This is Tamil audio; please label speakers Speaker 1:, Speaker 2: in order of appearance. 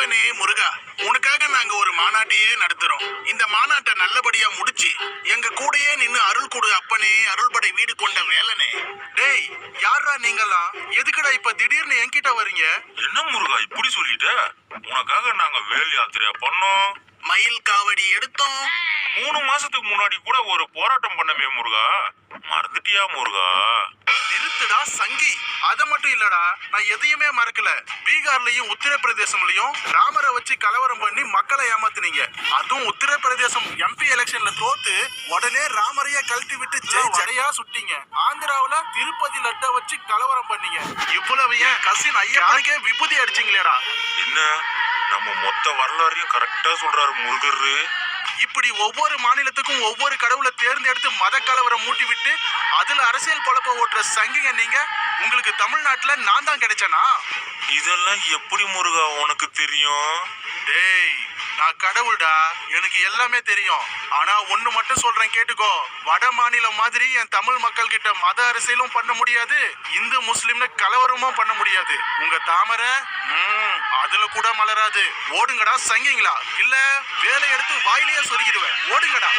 Speaker 1: முருகனே முருகா, உனக்காக நாங்க ஒரு மாநாட்டையே நடத்துறோம். இந்த மாநாட்டை நல்லபடியா முடிச்சு எங்க கூடயே நின்னு அருள் கொடு அப்பனே, அருள்படை வீடு கொண்ட வேலனே. டேய், யாரா நீங்களாம்? எதுக்குடா இப்ப திடீர்னு என்கிட்ட வரீங்க?
Speaker 2: என்ன முருகா இப்படி சொல்லிட்ட? உனக்காக நாங்க வேல் யாத்திரையா பண்ணோம்,
Speaker 1: மயில் காவடி எடுத்தோம்.
Speaker 2: 3 மாசத்துக்கு முன்னாடி கூட ஒரு போராட்டம் பண்ணமே முருகா, மறந்துட்டியா முருகா?
Speaker 1: நிறுத்துடா சங்கி. அத மட்டும் இல்லடா, நான் எதையுமே மறக்கல. பீகார்லயும் உத்தரப்பிரதேசம்லயும் ராமரை வச்சு கலவரம் பண்ணி மக்களை ஏமாத்துனீங்க. அதுவும் உத்தரப்பிரதேசம் எம்பி எலெக்ஷன்ல தோத்து உடனே ராமரைய கழட்டி விட்டு ஜெயா சுட்டீங்க. ஆந்திராவுல திருப்பதி லட்ட வச்சு கலவரம் பண்ணீங்க. இவ்வளவு ஏன் கசின் ஐயாக்கே விபூதி அடிச்சீங்களேடா.
Speaker 2: என்ன நம்ம மொத்த வரலாறையும் கரெக்டா சொல்றாரு முருகரு.
Speaker 1: இப்படி ஒவ்வொரு மாநிலத்துக்கும் ஒவ்வொரு கடவுளை தேர்ந்தெடுத்து மத கலவரம் மூட்டி விட்டு அதுல அரசியல் பொழப்ப ஓட்டுற சங்கிங்க நீங்க. உங்களுக்கு தமிழ்நாட்டுல நான் தான் கிடைச்சனா?
Speaker 2: இதெல்லாம் எப்படி முருகா உனக்கு தெரியும்?
Speaker 1: டேய், நான் கடவுள்டா, எனக்கு எல்லாமே தெரியும். ஆனா ஒண்ணு மட்டும் சொல்றேன் கேட்டுக்கோ. வட மாநிலம் மாதிரி என் தமிழ் மக்கள் கிட்ட மத அரசியலும் பண்ண முடியாது, இந்து முஸ்லிம்னு கலவரமும் பண்ண முடியாது. உங்க தாமரை அதுல கூட மலராது. ஓடுங்கடா சங்கிங்களா, இல்ல வேலை எடுத்து வாயிலேயே சொருகிடுவேன். ஓடுங்கடா.